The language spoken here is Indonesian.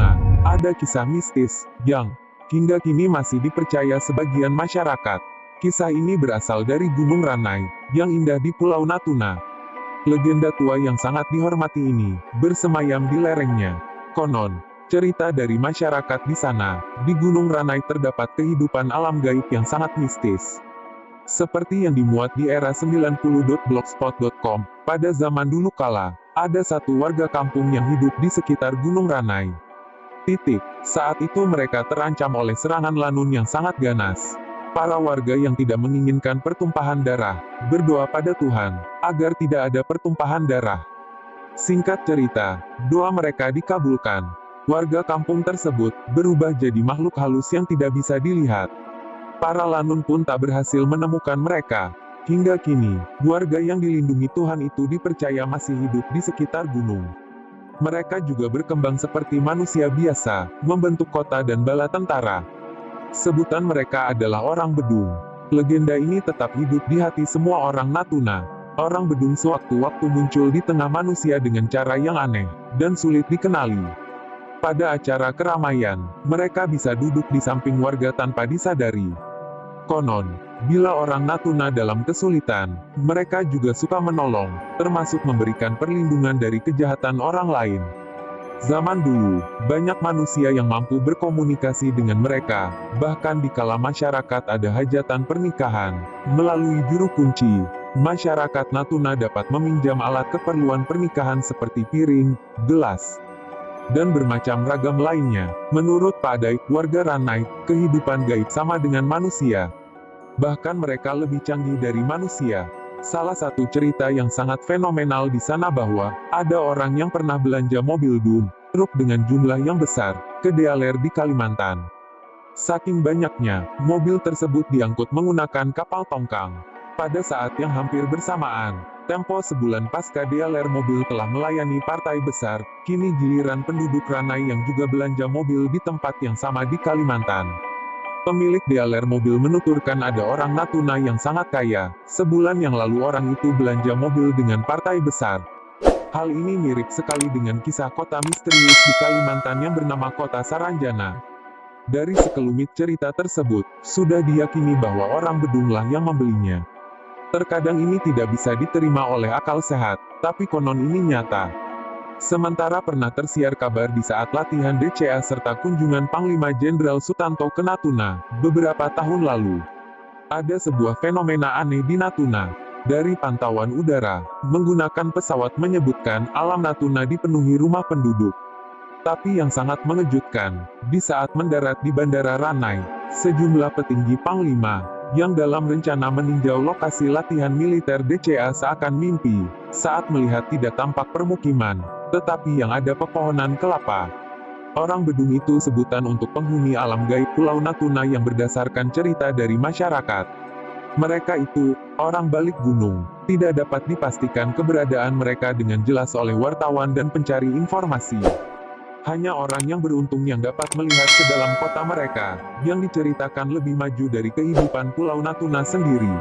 Natuna, ada kisah mistis, yang hingga kini masih dipercaya sebagian masyarakat. Kisah ini berasal dari Gunung Ranai, yang indah di Pulau Natuna. Legenda tua yang sangat dihormati ini, bersemayam di lerengnya. Konon, cerita dari masyarakat di sana, di Gunung Ranai terdapat kehidupan alam gaib yang sangat mistis. Seperti yang dimuat di era 90.blogspot.com, pada zaman dulu kala, ada satu warga kampung yang hidup di sekitar Gunung Ranai. Saat itu mereka terancam oleh serangan lanun yang sangat ganas. Para warga yang tidak menginginkan pertumpahan darah, berdoa pada Tuhan, agar tidak ada pertumpahan darah. Singkat cerita, doa mereka dikabulkan. Warga kampung tersebut, berubah jadi makhluk halus yang tidak bisa dilihat. Para lanun pun tak berhasil menemukan mereka. Hingga kini, warga yang dilindungi Tuhan itu dipercaya masih hidup di sekitar gunung. Mereka juga berkembang seperti manusia biasa, membentuk kota dan bala tentara. Sebutan mereka adalah orang Bedung. Legenda ini tetap hidup di hati semua orang Natuna. Orang Bedung sewaktu-waktu muncul di tengah manusia dengan cara yang aneh, dan sulit dikenali. Pada acara keramaian, mereka bisa duduk di samping warga tanpa disadari. Konon, bila orang Natuna dalam kesulitan, mereka juga suka menolong, termasuk memberikan perlindungan dari kejahatan orang lain. Zaman dulu, banyak manusia yang mampu berkomunikasi dengan mereka, bahkan dikala masyarakat ada hajatan pernikahan. Melalui juru kunci, masyarakat Natuna dapat meminjam alat keperluan pernikahan seperti piring, gelas, dan bermacam ragam lainnya. Menurut Pak Daik, warga Ranai, kehidupan gaib sama dengan manusia. Bahkan mereka lebih canggih dari manusia. Salah satu cerita yang sangat fenomenal di sana bahwa, ada orang yang pernah belanja mobil truk dengan jumlah yang besar, ke Dealer di Kalimantan. Saking banyaknya, mobil tersebut diangkut menggunakan kapal tongkang. Pada saat yang hampir bersamaan, tempo sebulan pasca Dealer mobil telah melayani partai besar, kini giliran penduduk Ranai yang juga belanja mobil di tempat yang sama di Kalimantan. Pemilik Dealer mobil menuturkan ada orang Natuna yang sangat kaya. Sebulan yang lalu orang itu belanja mobil dengan partai besar. Hal ini mirip sekali dengan kisah kota misterius di Kalimantan yang bernama Kota Saranjana. Dari sekelumit cerita tersebut, sudah diyakini bahwa orang Bedunglah yang membelinya. Terkadang ini tidak bisa diterima oleh akal sehat, tapi konon ini nyata. Sementara pernah tersiar kabar di saat latihan DCA serta kunjungan Panglima Jenderal Sutanto ke Natuna, beberapa tahun lalu. Ada sebuah fenomena aneh di Natuna. Dari pantauan udara, menggunakan pesawat menyebutkan alam Natuna dipenuhi rumah penduduk. Tapi yang sangat mengejutkan, di saat mendarat di Bandara Ranai, sejumlah petinggi Panglima, yang dalam rencana meninjau lokasi latihan militer DCA seakan mimpi, saat melihat tidak tampak permukiman, tetapi yang ada pepohonan kelapa. Orang Bedung itu sebutan untuk penghuni alam gaib Pulau Natuna yang berdasarkan cerita dari masyarakat. Mereka itu, orang balik gunung, tidak dapat dipastikan keberadaan mereka dengan jelas oleh wartawan dan pencari informasi. Hanya orang yang beruntung yang dapat melihat ke dalam kota mereka, yang diceritakan lebih maju dari kehidupan Pulau Natuna sendiri.